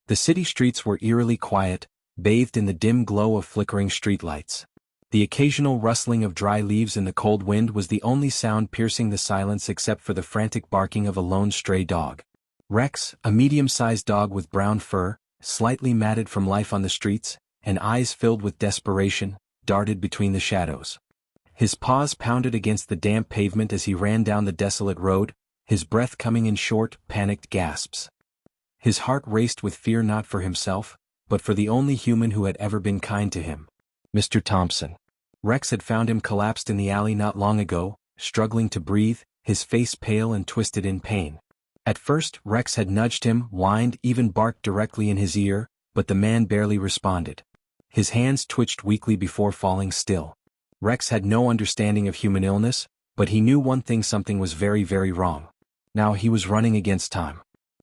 The city streets were eerily quiet, bathed in the dim glow of flickering streetlights. The occasional rustling of dry leaves in the cold wind was the only sound piercing the silence except for the frantic barking of a lone stray dog. Rex, a medium-sized dog with brown fur, slightly matted from life on the streets, and eyes filled with desperation, darted between the shadows. His paws pounded against the damp pavement as he ran down the desolate road, his breath coming in short, panicked gasps. His heart raced with fear not for himself, but for the only human who had ever been kind to him. Mr. Thompson. Rex had found him collapsed in the alley not long ago, struggling to breathe, his face pale and twisted in pain. At first, Rex had nudged him, whined, even barked directly in his ear, but the man barely responded. His hands twitched weakly before falling still. Rex had no understanding of human illness, but he knew one thing: something was very, very wrong. Now he was running against time.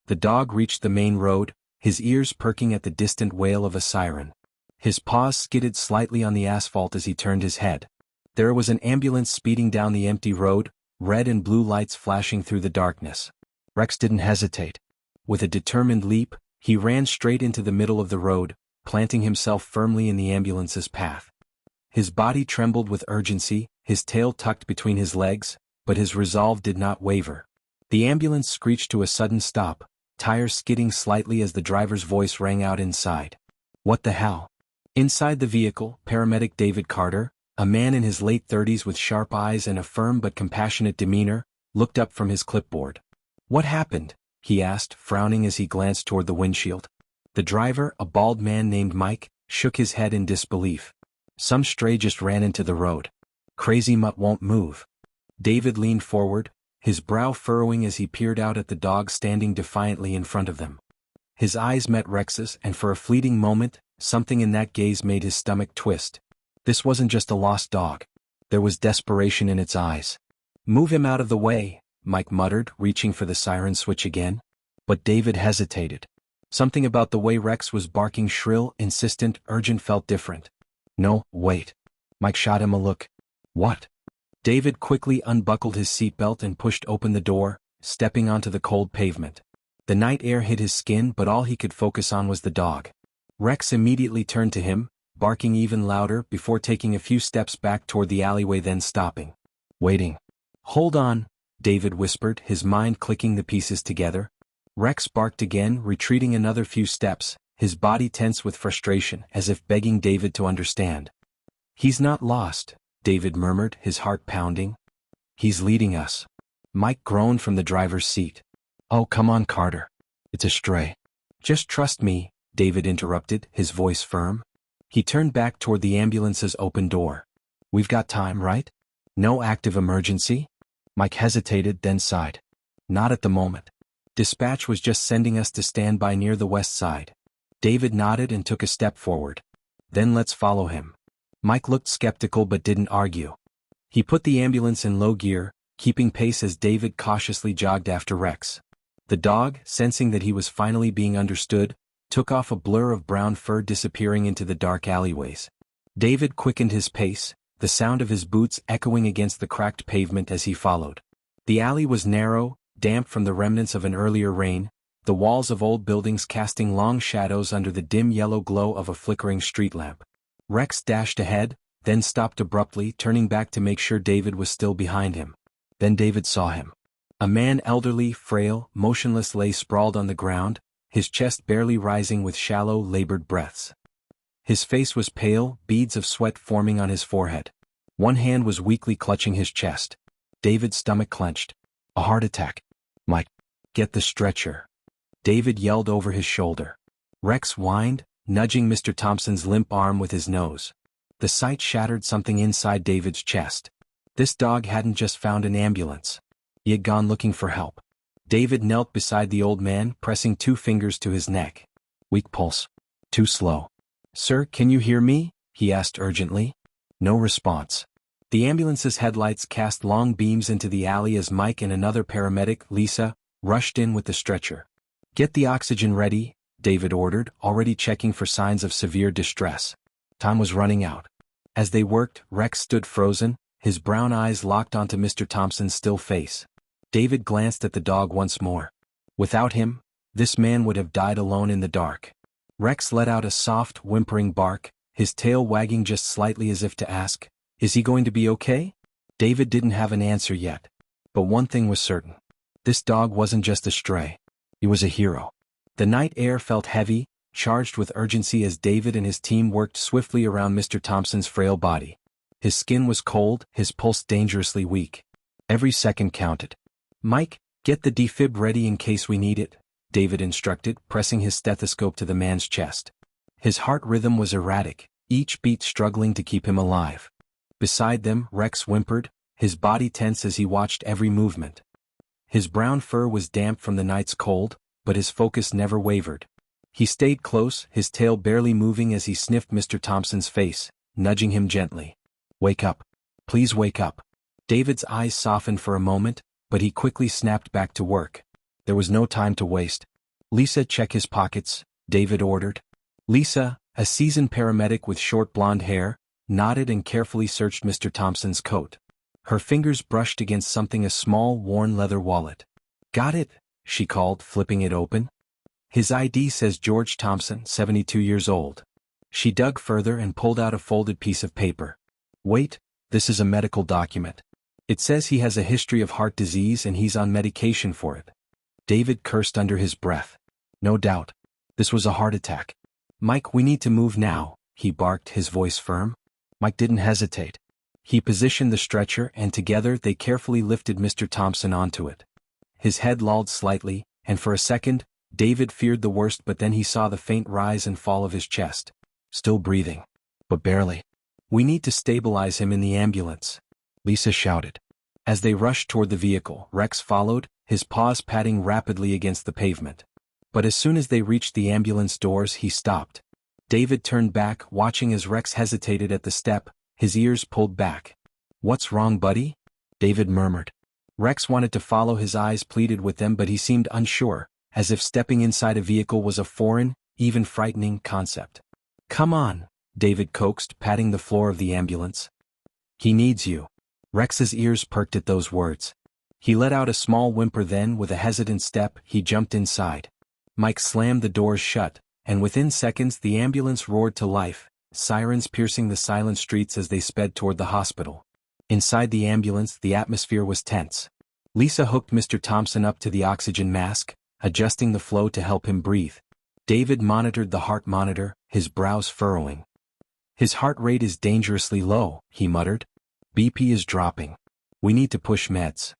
The dog reached the main road, his ears perking at the distant wail of a siren. His paws skidded slightly on the asphalt as he turned his head. There was an ambulance speeding down the empty road, red and blue lights flashing through the darkness. Rex didn't hesitate. With a determined leap, he ran straight into the middle of the road, planting himself firmly in the ambulance's path. His body trembled with urgency, his tail tucked between his legs, but his resolve did not waver. The ambulance screeched to a sudden stop, tires skidding slightly as the driver's voice rang out inside. What the hell? Inside the vehicle, paramedic David Carter, a man in his late 30s with sharp eyes and a firm but compassionate demeanor, looked up from his clipboard. What happened? He asked, frowning as he glanced toward the windshield. The driver, a bald man named Mike, shook his head in disbelief. Some stray just ran into the road. Crazy mutt won't move. David leaned forward, his brow furrowing as he peered out at the dog standing defiantly in front of them. His eyes met Rex's, and for a fleeting moment, something in that gaze made his stomach twist. This wasn't just a lost dog. There was desperation in its eyes. Move him out of the way, Mike muttered, reaching for the siren switch again. But David hesitated. Something about the way Rex was barking, shrill, insistent, urgent, felt different. No, wait. Mike shot him a look. What? David quickly unbuckled his seatbelt and pushed open the door, stepping onto the cold pavement. The night air hit his skin, but all he could focus on was the dog. Rex immediately turned to him, barking even louder before taking a few steps back toward the alleyway, then stopping. Waiting. Hold on, David whispered, his mind clicking the pieces together. Rex barked again, retreating another few steps, his body tense with frustration, as if begging David to understand. He's not lost, David murmured, his heart pounding. He's leading us. Mike groaned from the driver's seat. Oh, come on, Carter. It's a stray. Just trust me, David interrupted, his voice firm. He turned back toward the ambulance's open door. We've got time, right? No active emergency? Mike hesitated, then sighed. Not at the moment. Dispatch was just sending us to stand by near the west side. David nodded and took a step forward. Then let's follow him. Mike looked skeptical but didn't argue. He put the ambulance in low gear, keeping pace as David cautiously jogged after Rex. The dog, sensing that he was finally being understood, took off, a blur of brown fur disappearing into the dark alleyways. David quickened his pace, the sound of his boots echoing against the cracked pavement as he followed. The alley was narrow, damp from the remnants of an earlier rain, the walls of old buildings casting long shadows under the dim yellow glow of a flickering street lamp. Rex dashed ahead, then stopped abruptly, turning back to make sure David was still behind him. Then David saw him. A man, elderly, frail, motionless, lay sprawled on the ground, his chest barely rising with shallow, labored breaths. His face was pale, beads of sweat forming on his forehead. One hand was weakly clutching his chest. David's stomach clenched. A heart attack. Mike, get the stretcher. David yelled over his shoulder. Rex whined, nudging Mr. Thompson's limp arm with his nose. The sight shattered something inside David's chest. This dog hadn't just found an ambulance. He had gone looking for help. David knelt beside the old man, pressing 2 fingers to his neck. Weak pulse. Too slow. Sir, can you hear me? He asked urgently. No response. The ambulance's headlights cast long beams into the alley as Mike and another paramedic, Lisa, rushed in with the stretcher. Get the oxygen ready, David ordered, already checking for signs of severe distress. Time was running out. As they worked, Rex stood frozen, his brown eyes locked onto Mr. Thompson's still face. David glanced at the dog once more. Without him, this man would have died alone in the dark. Rex let out a soft, whimpering bark, his tail wagging just slightly as if to ask, "Is he going to be okay?" David didn't have an answer yet. But one thing was certain. This dog wasn't just a stray. He was a hero. The night air felt heavy, charged with urgency as David and his team worked swiftly around Mr. Thompson's frail body. His skin was cold, his pulse dangerously weak. Every second counted. "Mike, get the defib ready in case we need it," David instructed, pressing his stethoscope to the man's chest. His heart rhythm was erratic, each beat struggling to keep him alive. Beside them, Rex whimpered, his body tense as he watched every movement. His brown fur was damp from the night's cold, but his focus never wavered. He stayed close, his tail barely moving as he sniffed Mr. Thompson's face, nudging him gently. "Wake up. Please wake up." David's eyes softened for a moment, but he quickly snapped back to work. There was no time to waste. "Lisa, check his pockets," David ordered. Lisa, a seasoned paramedic with short blonde hair, nodded and carefully searched Mr. Thompson's coat. Her fingers brushed against something, a small, worn leather wallet. "Got it," she called, flipping it open. "His ID says George Thompson, 72 years old." She dug further and pulled out a folded piece of paper. "Wait, this is a medical document. It says he has a history of heart disease and he's on medication for it." David cursed under his breath. No doubt. This was a heart attack. "Mike, we need to move now," he barked, his voice firm. Mike didn't hesitate. He positioned the stretcher and together they carefully lifted Mr. Thompson onto it. His head lolled slightly, and for a second, David feared the worst, but then he saw the faint rise and fall of his chest. Still breathing. But barely. "We need to stabilize him in the ambulance," Lisa shouted. As they rushed toward the vehicle, Rex followed, his paws patting rapidly against the pavement. But as soon as they reached the ambulance doors, he stopped. David turned back, watching as Rex hesitated at the step, his ears pulled back. "What's wrong, buddy?" David murmured. Rex wanted to follow, his eyes pleaded with them, but he seemed unsure, as if stepping inside a vehicle was a foreign, even frightening concept. "Come on," David coaxed, patting the floor of the ambulance. "He needs you." Rex's ears perked at those words. He let out a small whimper, then, with a hesitant step, he jumped inside. Mike slammed the doors shut, and within seconds the ambulance roared to life, sirens piercing the silent streets as they sped toward the hospital. Inside the ambulance, the atmosphere was tense. Lisa hooked Mr. Thompson up to the oxygen mask, adjusting the flow to help him breathe. David monitored the heart monitor, his brows furrowing. "His heart rate is dangerously low," he muttered. "BP is dropping. We need to push meds."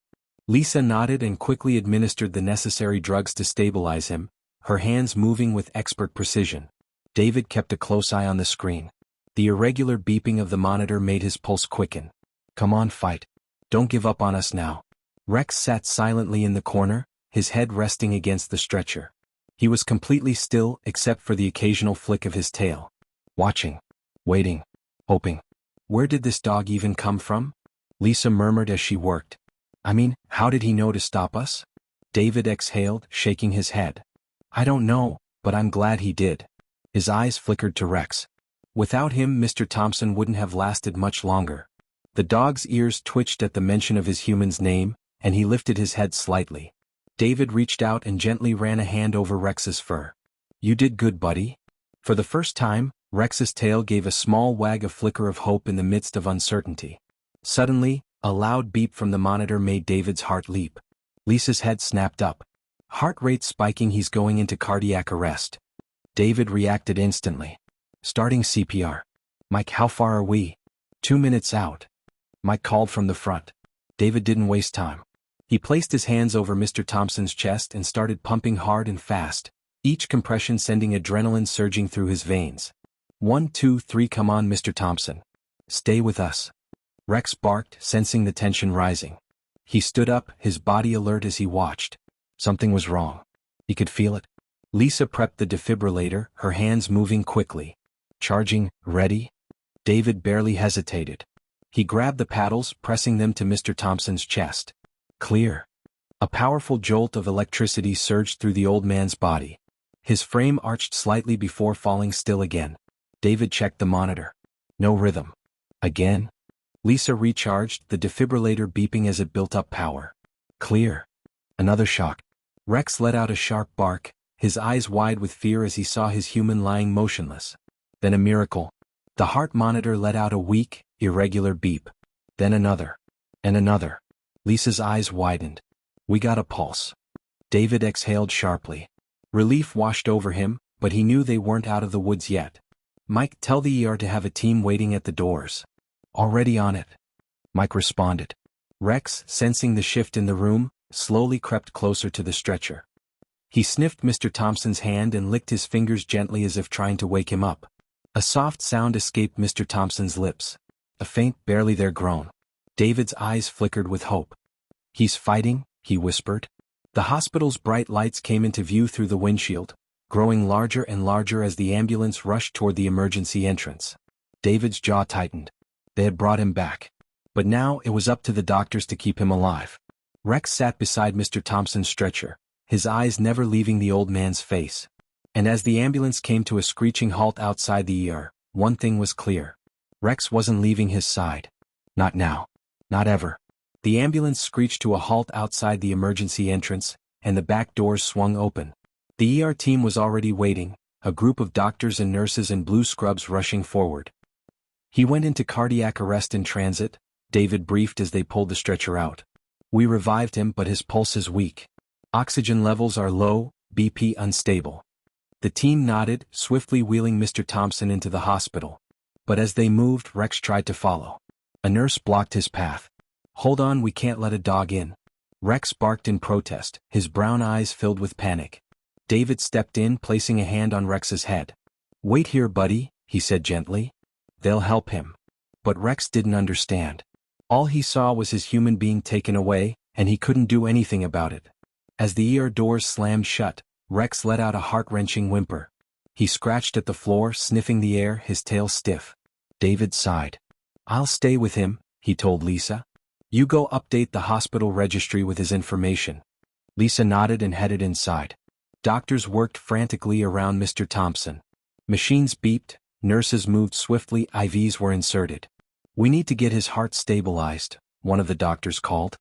Lisa nodded and quickly administered the necessary drugs to stabilize him, her hands moving with expert precision. David kept a close eye on the screen. The irregular beeping of the monitor made his pulse quicken. "Come on, fight. Don't give up on us now." Rex sat silently in the corner, his head resting against the stretcher. He was completely still except for the occasional flick of his tail. Watching. Waiting. Hoping. "Where did this dog even come from?" Lisa murmured as she worked. "I mean, how did he know to stop us?" David exhaled, shaking his head. "I don't know, but I'm glad he did." His eyes flickered to Rex. Without him, Mr. Thompson wouldn't have lasted much longer. The dog's ears twitched at the mention of his human's name, and he lifted his head slightly. David reached out and gently ran a hand over Rex's fur. "You did good, buddy." For the first time, Rex's tail gave a small wag, a flicker of hope in the midst of uncertainty. Suddenly, a loud beep from the monitor made David's heart leap. Lisa's head snapped up. Heart rate spiking, he's going into cardiac arrest. David reacted instantly. Starting CPR. "Mike, how far are we?" 2 minutes out. Mike called from the front. David didn't waste time. He placed his hands over Mr. Thompson's chest and started pumping hard and fast, each compression sending adrenaline surging through his veins. 1, 2, 3, come on, Mr. Thompson. Stay with us." Rex barked, sensing the tension rising. He stood up, his body alert as he watched. Something was wrong. He could feel it. Lisa prepped the defibrillator, her hands moving quickly. Charging, ready? David barely hesitated. He grabbed the paddles, pressing them to Mr. Thompson's chest. Clear. A powerful jolt of electricity surged through the old man's body. His frame arched slightly before falling still again. David checked the monitor. No rhythm. Again? Lisa recharged, the defibrillator beeping as it built up power. Clear. Another shock. Rex let out a sharp bark, his eyes wide with fear as he saw his human lying motionless. Then a miracle. The heart monitor let out a weak, irregular beep. Then another. And another. Lisa's eyes widened. We got a pulse. David exhaled sharply. Relief washed over him, but he knew they weren't out of the woods yet. Mike, tell the ER to have a team waiting at the doors. Already on it. Mike responded. Rex, sensing the shift in the room, slowly crept closer to the stretcher. He sniffed Mr. Thompson's hand and licked his fingers gently as if trying to wake him up. A soft sound escaped Mr. Thompson's lips. A faint, barely there groan. David's eyes flickered with hope. He's fighting, he whispered. The hospital's bright lights came into view through the windshield, growing larger and larger as the ambulance rushed toward the emergency entrance. David's jaw tightened. They had brought him back. But now it was up to the doctors to keep him alive. Rex sat beside Mr. Thompson's stretcher, his eyes never leaving the old man's face. And as the ambulance came to a screeching halt outside the ER, one thing was clear. Rex wasn't leaving his side. Not now. Not ever. The ambulance screeched to a halt outside the emergency entrance, and the back doors swung open. The ER team was already waiting, a group of doctors and nurses in blue scrubs rushing forward. He went into cardiac arrest in transit, David briefed as they pulled the stretcher out. We revived him, but his pulse is weak. Oxygen levels are low, BP unstable. The team nodded, swiftly wheeling Mr. Thompson into the hospital. But as they moved, Rex tried to follow. A nurse blocked his path. Hold on, we can't let a dog in. Rex barked in protest, his brown eyes filled with panic. David stepped in, placing a hand on Rex's head. Wait here, buddy, he said gently. They'll help him. But Rex didn't understand. All he saw was his human being taken away, and he couldn't do anything about it. As the ER doors slammed shut, Rex let out a heart-wrenching whimper. He scratched at the floor, sniffing the air, his tail stiff. David sighed. I'll stay with him, he told Lisa. You go update the hospital registry with his information. Lisa nodded and headed inside. Doctors worked frantically around Mr. Thompson. Machines beeped, nurses moved swiftly, IVs were inserted. We need to get his heart stabilized, one of the doctors called.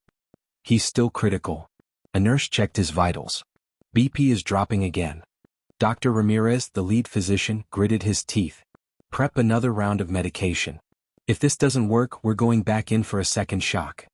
He's still critical. A nurse checked his vitals. BP is dropping again. Dr. Ramirez, the lead physician, gritted his teeth. Prep another round of medication. If this doesn't work, we're going back in for a second shock.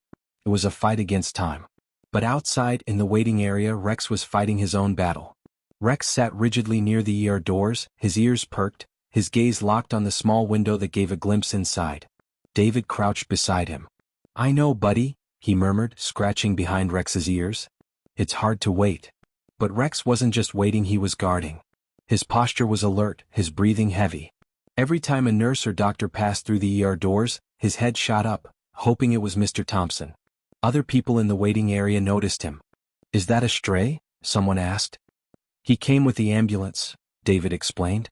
It was a fight against time. But outside, in the waiting area, Rex was fighting his own battle. Rex sat rigidly near the ER doors, his ears perked, his gaze locked on the small window that gave a glimpse inside. David crouched beside him. I know, buddy, he murmured, scratching behind Rex's ears. It's hard to wait. But Rex wasn't just waiting, he was guarding. His posture was alert, his breathing heavy. Every time a nurse or doctor passed through the ER doors, his head shot up, hoping it was Mr. Thompson. Other people in the waiting area noticed him. Is that a stray? Someone asked. He came with the ambulance, David explained.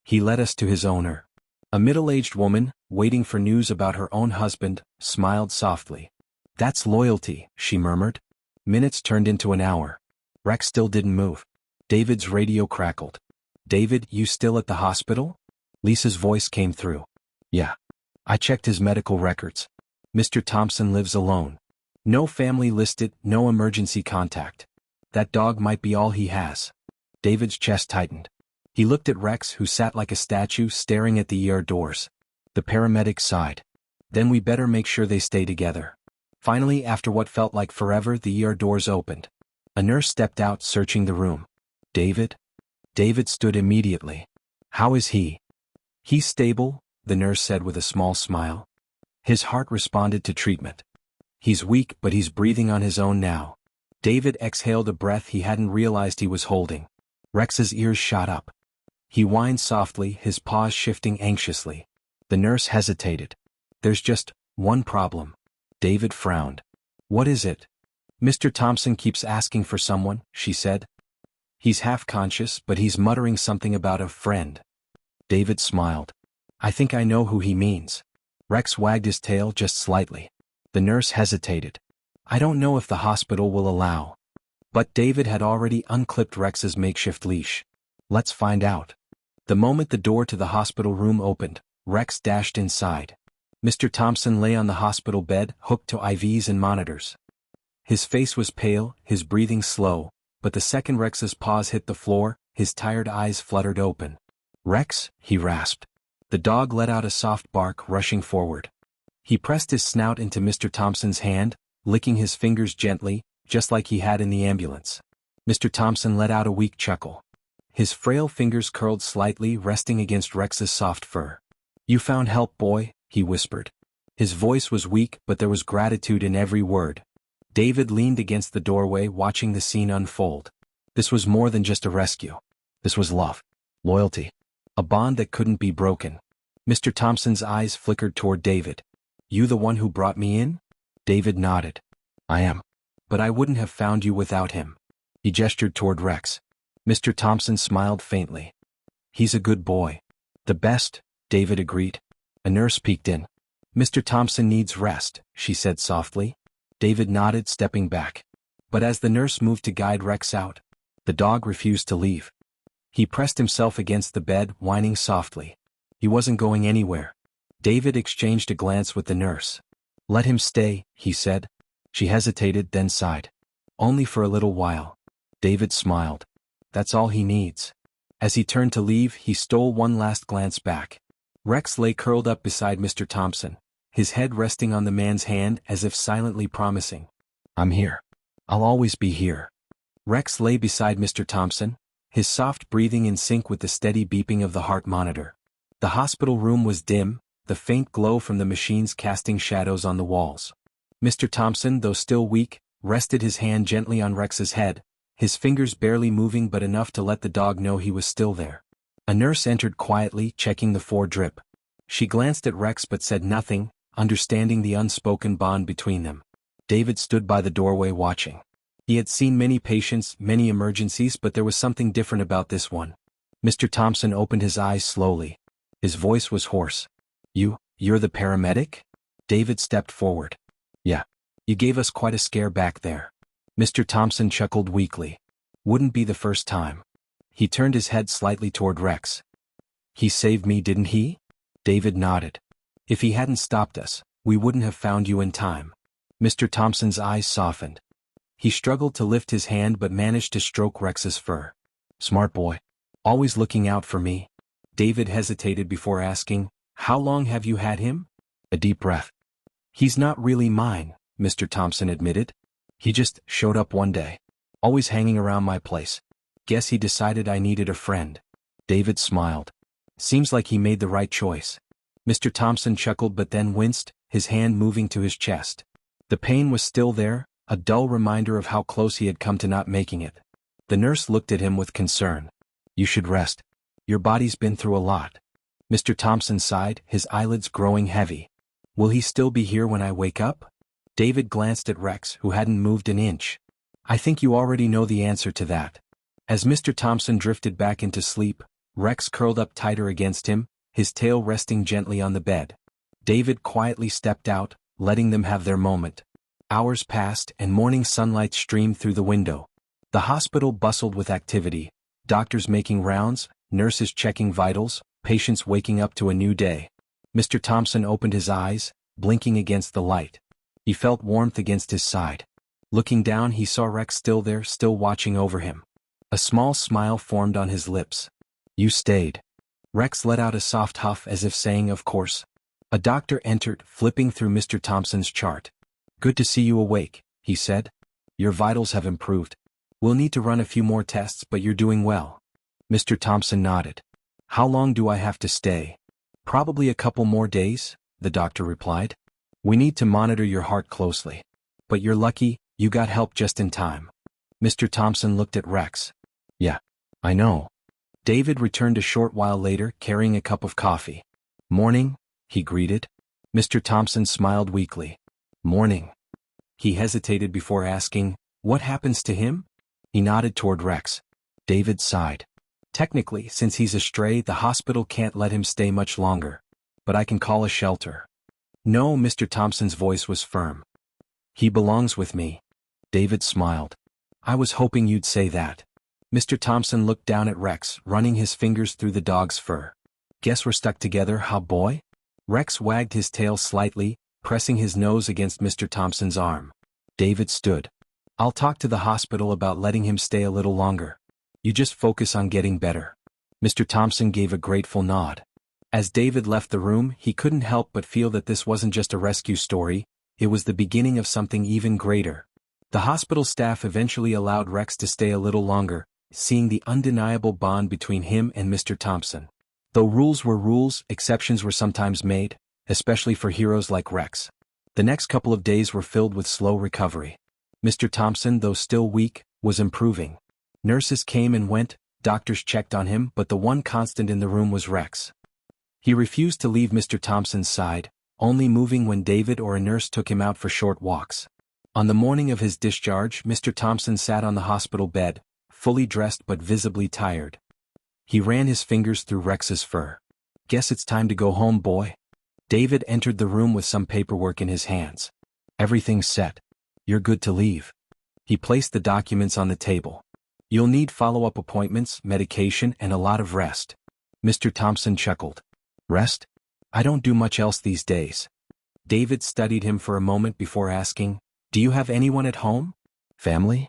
He led us to his owner. A middle-aged woman, waiting for news about her own husband, smiled softly. That's loyalty, she murmured. Minutes turned into an hour. Rex still didn't move. David's radio crackled. David, you still at the hospital? Lisa's voice came through. Yeah. I checked his medical records. Mr. Thompson lives alone. No family listed, no emergency contact. That dog might be all he has. David's chest tightened. He looked at Rex, who sat like a statue staring at the ER doors. The paramedic sighed. Then we better make sure they stay together. Finally, after what felt like forever, the ER doors opened. A nurse stepped out, searching the room. David? David stood immediately. How is he? He's stable, the nurse said with a small smile. His heart responded to treatment. He's weak, but he's breathing on his own now. David exhaled a breath he hadn't realized he was holding. Rex's ears shot up. He whined softly, his paws shifting anxiously. The nurse hesitated. There's just one problem. David frowned. What is it? Mr. Thompson keeps asking for someone, she said. He's half conscious, but he's muttering something about a friend. David smiled. I think I know who he means. Rex wagged his tail just slightly. The nurse hesitated. I don't know if the hospital will allow. But David had already unclipped Rex's makeshift leash. Let's find out. The moment the door to the hospital room opened, Rex dashed inside. Mr. Thompson lay on the hospital bed, hooked to IVs and monitors. His face was pale, his breathing slow, but the second Rex's paws hit the floor, his tired eyes fluttered open. "Rex," he rasped. The dog let out a soft bark, rushing forward. He pressed his snout into Mr. Thompson's hand, licking his fingers gently, just like he had in the ambulance. Mr. Thompson let out a weak chuckle. His frail fingers curled slightly, resting against Rex's soft fur. "You found help, boy," he whispered. His voice was weak, but there was gratitude in every word. David leaned against the doorway, watching the scene unfold. This was more than just a rescue. This was love. Loyalty. A bond that couldn't be broken. Mr. Thompson's eyes flickered toward David. "You the one who brought me in?" David nodded. "I am. But I wouldn't have found you without him." He gestured toward Rex. Mr. Thompson smiled faintly. "He's a good boy." "The best," David agreed. A nurse peeked in. "Mr. Thompson needs rest," she said softly. David nodded, stepping back. But as the nurse moved to guide Rex out, the dog refused to leave. He pressed himself against the bed, whining softly. He wasn't going anywhere. David exchanged a glance with the nurse. "Let him stay," he said. She hesitated, then sighed. "Only for a little while." David smiled. "That's all he needs." As he turned to leave, he stole one last glance back. Rex lay curled up beside Mr. Thompson, his head resting on the man's hand as if silently promising, "I'm here. I'll always be here." Rex lay beside Mr. Thompson, his soft breathing in sync with the steady beeping of the heart monitor. The hospital room was dim, the faint glow from the machines casting shadows on the walls. Mr. Thompson, though still weak, rested his hand gently on Rex's head, his fingers barely moving but enough to let the dog know he was still there. A nurse entered quietly, checking the 4-drip. She glanced at Rex but said nothing, understanding the unspoken bond between them. David stood by the doorway watching. He had seen many patients, many emergencies, but there was something different about this one. Mr. Thompson opened his eyes slowly. His voice was hoarse. You're the paramedic?" David stepped forward. "Yeah. You gave us quite a scare back there." Mr. Thompson chuckled weakly. "Wouldn't be the first time." He turned his head slightly toward Rex. "He saved me, didn't he?" David nodded. "If he hadn't stopped us, we wouldn't have found you in time." Mr. Thompson's eyes softened. He struggled to lift his hand but managed to stroke Rex's fur. "Smart boy. Always looking out for me." David hesitated before asking, "How long have you had him?" A deep breath. "He's not really mine," Mr. Thompson admitted. "He just showed up one day. Always hanging around my place. Guess he decided I needed a friend." David smiled. "Seems like he made the right choice." Mr. Thompson chuckled but then winced, his hand moving to his chest. The pain was still there, a dull reminder of how close he had come to not making it. The nurse looked at him with concern. "You should rest. Your body's been through a lot." Mr. Thompson sighed, his eyelids growing heavy. "Will he still be here when I wake up?" David glanced at Rex, who hadn't moved an inch. "I think you already know the answer to that." As Mr. Thompson drifted back into sleep, Rex curled up tighter against him, his tail resting gently on the bed. David quietly stepped out, letting them have their moment. Hours passed and morning sunlight streamed through the window. The hospital bustled with activity, doctors making rounds, nurses checking vitals, patients waking up to a new day. Mr. Thompson opened his eyes, blinking against the light. He felt warmth against his side. Looking down, he saw Rex still there, still watching over him. A small smile formed on his lips. "You stayed." Rex let out a soft huff as if saying, "Of course." A doctor entered, flipping through Mr. Thompson's chart. "Good to see you awake," he said. "Your vitals have improved. We'll need to run a few more tests, but you're doing well." Mr. Thompson nodded. "How long do I have to stay?" "Probably a couple more days," the doctor replied. "We need to monitor your heart closely. But you're lucky, you got help just in time." Mr. Thompson looked at Rex. "Yeah, I know." David returned a short while later, carrying a cup of coffee. "Morning," he greeted. Mr. Thompson smiled weakly. "Morning." He hesitated before asking, "What happens to him?" He nodded toward Rex. David sighed. "Technically, since he's a stray, the hospital can't let him stay much longer. But I can call a shelter." "No," Mr. Thompson's voice was firm. "He belongs with me." David smiled. "I was hoping you'd say that." Mr. Thompson looked down at Rex, running his fingers through the dog's fur. "Guess we're stuck together, huh, boy?" Rex wagged his tail slightly, pressing his nose against Mr. Thompson's arm. David stood. I'll talk to the hospital about letting him stay a little longer. You just focus on getting better." Mr. Thompson gave a grateful nod. As David left the room, he couldn't help but feel that this wasn't just a rescue story, it was the beginning of something even greater. The hospital staff eventually allowed Rex to stay a little longer, seeing the undeniable bond between him and Mr. Thompson. Though rules were rules, exceptions were sometimes made, especially for heroes like Rex. The next couple of days were filled with slow recovery. Mr. Thompson, though still weak, was improving. Nurses came and went, doctors checked on him, but the one constant in the room was Rex. He refused to leave Mr. Thompson's side, only moving when David or a nurse took him out for short walks. On the morning of his discharge, Mr. Thompson sat on the hospital bed, fully dressed but visibly tired. He ran his fingers through Rex's fur. "Guess it's time to go home, boy." David entered the room with some paperwork in his hands. "Everything's set. You're good to leave." He placed the documents on the table. "You'll need follow-up appointments, medication, and a lot of rest." Mr. Thompson chuckled. "Rest? I don't do much else these days." David studied him for a moment before asking, "Do you have anyone at home? Family?"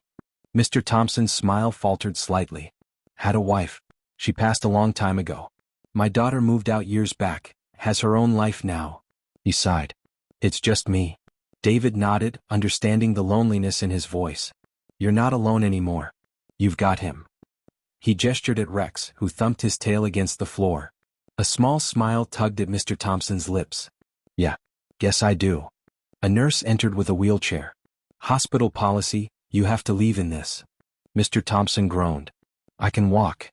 Mr. Thompson's smile faltered slightly. "Had a wife. She passed a long time ago. My daughter moved out years back, has her own life now." He sighed. "It's just me." David nodded, understanding the loneliness in his voice. "You're not alone anymore. You've got him." He gestured at Rex, who thumped his tail against the floor. A small smile tugged at Mr. Thompson's lips. "Yeah, guess I do." A nurse entered with a wheelchair. "Hospital policy, you have to leave in this." Mr. Thompson groaned. "I can walk.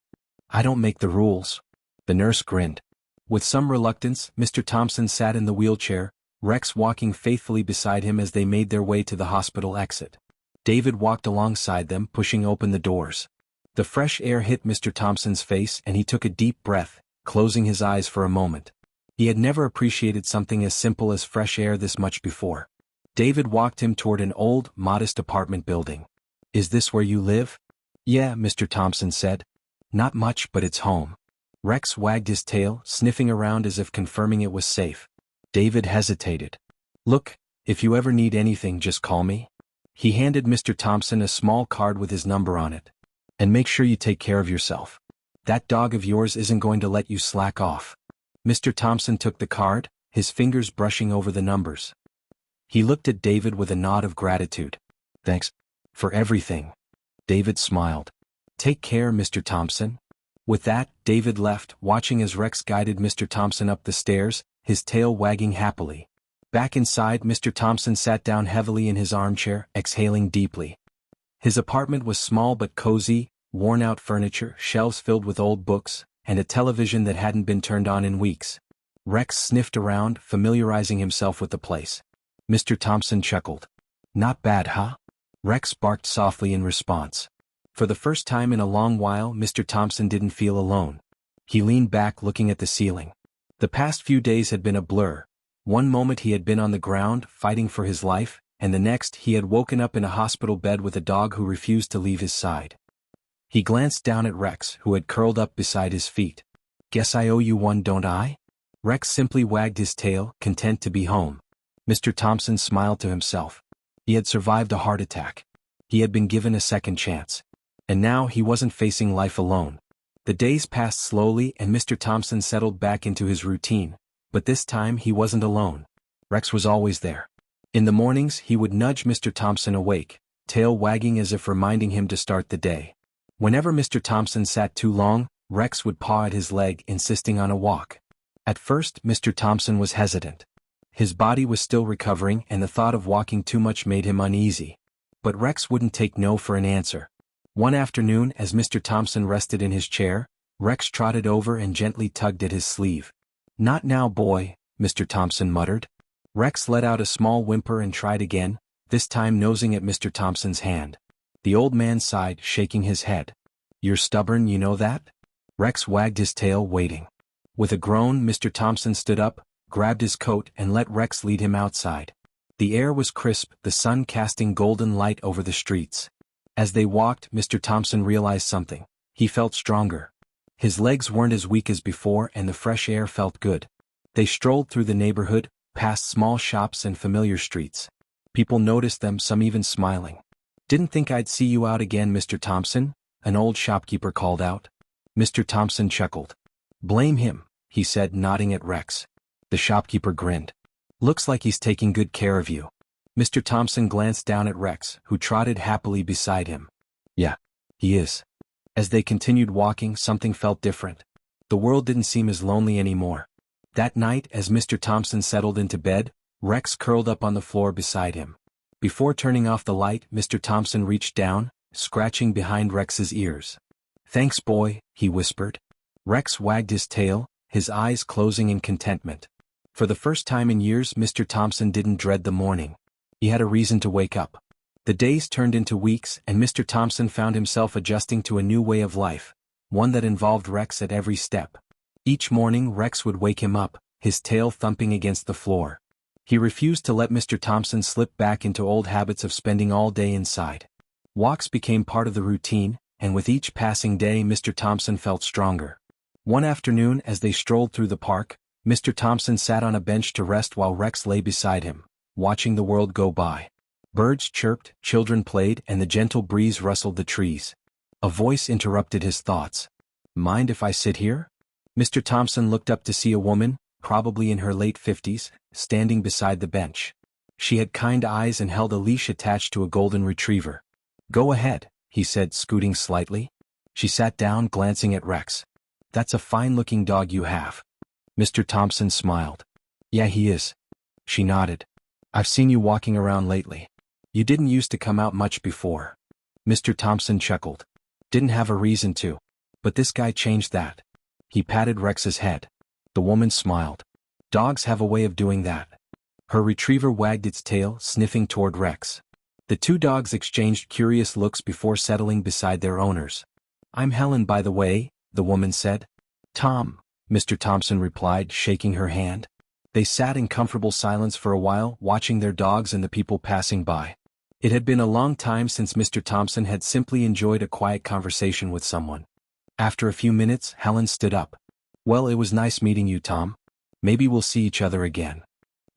I don't make the rules." The nurse grinned. With some reluctance, Mr. Thompson sat in the wheelchair, Rex walking faithfully beside him as they made their way to the hospital exit. David walked alongside them, pushing open the doors. The fresh air hit Mr. Thompson's face and he took a deep breath, closing his eyes for a moment. He had never appreciated something as simple as fresh air this much before. David walked him toward an old, modest apartment building. "Is this where you live?" "Yeah," Mr. Thompson said. "Not much, but it's home." Rex wagged his tail, sniffing around as if confirming it was safe. David hesitated. "Look, if you ever need anything, just call me." He handed Mr. Thompson a small card with his number on it. "And make sure you take care of yourself. That dog of yours isn't going to let you slack off." Mr. Thompson took the card, his fingers brushing over the numbers. He looked at David with a nod of gratitude. "Thanks for everything." David smiled. "Take care, Mr. Thompson." With that, David left, watching as Rex guided Mr. Thompson up the stairs, his tail wagging happily. Back inside, Mr. Thompson sat down heavily in his armchair, exhaling deeply. His apartment was small but cozy, worn-out furniture, shelves filled with old books, and a television that hadn't been turned on in weeks. Rex sniffed around, familiarizing himself with the place. Mr. Thompson chuckled. "Not bad, huh?" Rex barked softly in response. For the first time in a long while, Mr. Thompson didn't feel alone. He leaned back, looking at the ceiling. The past few days had been a blur. One moment he had been on the ground, fighting for his life, and the next he had woken up in a hospital bed with a dog who refused to leave his side. He glanced down at Rex, who had curled up beside his feet. "Guess I owe you one, don't I?" Rex simply wagged his tail, content to be home. Mr. Thompson smiled to himself. He had survived a heart attack. He had been given a second chance. And now he wasn't facing life alone. The days passed slowly and Mr. Thompson settled back into his routine, but this time he wasn't alone. Rex was always there. In the mornings he would nudge Mr. Thompson awake, tail wagging as if reminding him to start the day. Whenever Mr. Thompson sat too long, Rex would paw at his leg, insisting on a walk. At first, Mr. Thompson was hesitant. His body was still recovering and the thought of walking too much made him uneasy. But Rex wouldn't take no for an answer. One afternoon, as Mr. Thompson rested in his chair, Rex trotted over and gently tugged at his sleeve. "Not now, boy," Mr. Thompson muttered. Rex let out a small whimper and tried again, this time nosing at Mr. Thompson's hand. The old man sighed, shaking his head. "You're stubborn, you know that?" Rex wagged his tail, waiting. With a groan, Mr. Thompson stood up, grabbed his coat and let Rex lead him outside. The air was crisp, the sun casting golden light over the streets. As they walked, Mr. Thompson realized something. He felt stronger. His legs weren't as weak as before and the fresh air felt good. They strolled through the neighborhood, past small shops and familiar streets. People noticed them, some even smiling. Didn't think I'd see you out again, Mr. Thompson, an old shopkeeper called out. Mr. Thompson chuckled. Blame him, he said, nodding at Rex. The shopkeeper grinned. Looks like he's taking good care of you. Mr. Thompson glanced down at Rex, who trotted happily beside him. Yeah, he is. As they continued walking, something felt different. The world didn't seem as lonely anymore. That night, as Mr. Thompson settled into bed, Rex curled up on the floor beside him. Before turning off the light, Mr. Thompson reached down, scratching behind Rex's ears. Thanks, boy, he whispered. Rex wagged his tail, his eyes closing in contentment. For the first time in years, Mr. Thompson didn't dread the morning. He had a reason to wake up. The days turned into weeks, and Mr. Thompson found himself adjusting to a new way of life, one that involved Rex at every step. Each morning, Rex would wake him up, his tail thumping against the floor. He refused to let Mr. Thompson slip back into old habits of spending all day inside. Walks became part of the routine, and with each passing day, Mr. Thompson felt stronger. One afternoon, as they strolled through the park, Mr. Thompson sat on a bench to rest while Rex lay beside him, watching the world go by. Birds chirped, children played, and the gentle breeze rustled the trees. A voice interrupted his thoughts. Mind if I sit here? Mr. Thompson looked up to see a woman, probably in her late 50s, standing beside the bench. She had kind eyes and held a leash attached to a golden retriever. Go ahead, he said, scooting slightly. She sat down, glancing at Rex. That's a fine-looking dog you have. Mr. Thompson smiled. Yeah, he is. She nodded. I've seen you walking around lately. You didn't used to come out much before. Mr. Thompson chuckled. Didn't have a reason to. But this guy changed that. He patted Rex's head. The woman smiled. Dogs have a way of doing that. Her retriever wagged its tail, sniffing toward Rex. The two dogs exchanged curious looks before settling beside their owners. I'm Helen, by the way, the woman said. Tom, Mr. Thompson replied, shaking her hand. They sat in comfortable silence for a while, watching their dogs and the people passing by. It had been a long time since Mr. Thompson had simply enjoyed a quiet conversation with someone. After a few minutes, Helen stood up. Well, it was nice meeting you, Tom. Maybe we'll see each other again.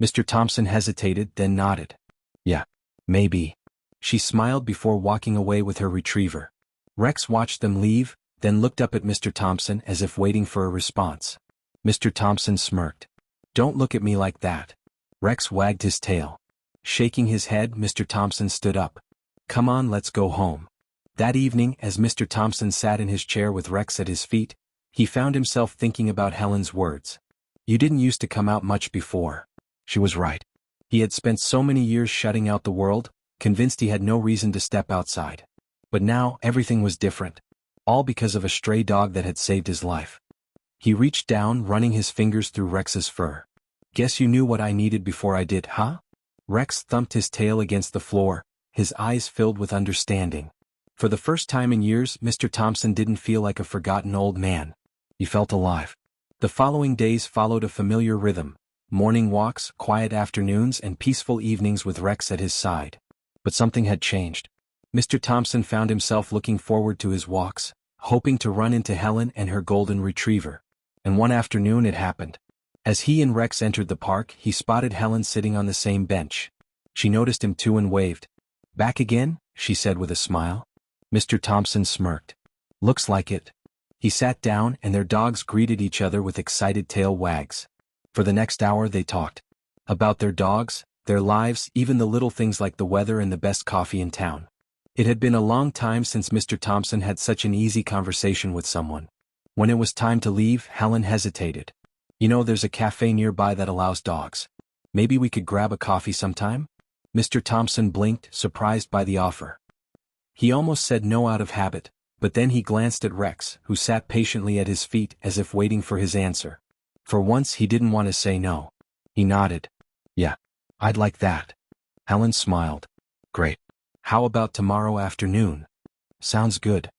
Mr. Thompson hesitated, then nodded. Yeah, maybe. She smiled before walking away with her retriever. Rex watched them leave, then looked up at Mr. Thompson as if waiting for a response. Mr. Thompson smirked. Don't look at me like that. Rex wagged his tail. Shaking his head, Mr. Thompson stood up. Come on, let's go home. That evening, as Mr. Thompson sat in his chair with Rex at his feet, he found himself thinking about Helen's words. You didn't used to come out much before. She was right. He had spent so many years shutting out the world, convinced he had no reason to step outside. But now, everything was different. All because of a stray dog that had saved his life. He reached down, running his fingers through Rex's fur. Guess you knew what I needed before I did, huh? Rex thumped his tail against the floor, his eyes filled with understanding. For the first time in years, Mr. Thompson didn't feel like a forgotten old man. He felt alive. The following days followed a familiar rhythm. Morning walks, quiet afternoons, and peaceful evenings with Rex at his side. But something had changed. Mr. Thompson found himself looking forward to his walks, hoping to run into Helen and her golden retriever. And one afternoon it happened. As he and Rex entered the park, he spotted Helen sitting on the same bench. She noticed him too and waved. Back again? She said with a smile. Mr. Thompson smirked. Looks like it. He sat down and their dogs greeted each other with excited tail wags. For the next hour they talked. About their dogs, their lives, even the little things like the weather and the best coffee in town. It had been a long time since Mr. Thompson had such an easy conversation with someone. When it was time to leave, Helen hesitated. You know, there's a cafe nearby that allows dogs. Maybe we could grab a coffee sometime? Mr. Thompson blinked, surprised by the offer. He almost said no out of habit, but then he glanced at Rex, who sat patiently at his feet as if waiting for his answer. For once he didn't want to say no. He nodded. Yeah, I'd like that. Helen smiled. Great. How about tomorrow afternoon? Sounds good.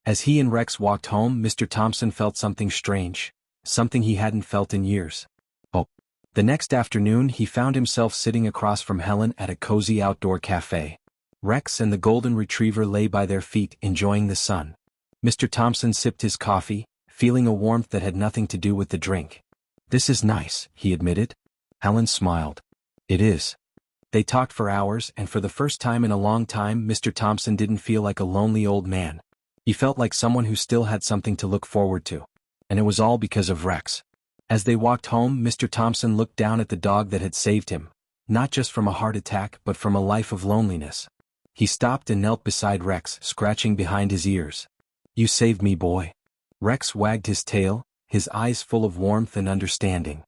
As he and Rex walked home, Mr. Thompson felt something strange. Something he hadn't felt in years. Oh. The next afternoon he found himself sitting across from Helen at a cozy outdoor cafe. Rex and the golden retriever lay by their feet, enjoying the sun. Mr. Thompson sipped his coffee, feeling a warmth that had nothing to do with the drink. This is nice, he admitted. Helen smiled. It is. They talked for hours, and for the first time in a long time Mr. Thompson didn't feel like a lonely old man. He felt like someone who still had something to look forward to. And it was all because of Rex. As they walked home, Mr. Thompson looked down at the dog that had saved him, not just from a heart attack but from a life of loneliness. He stopped and knelt beside Rex, scratching behind his ears. "You saved me, boy." Rex wagged his tail, his eyes full of warmth and understanding.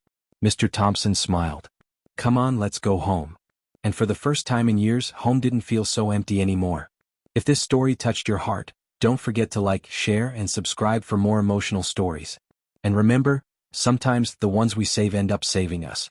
Mr. Thompson smiled. "Come on, let's go home." And for the first time in years, home didn't feel so empty anymore. If this story touched your heart, don't forget to like, share, and subscribe for more emotional stories. And remember, sometimes the ones we save end up saving us.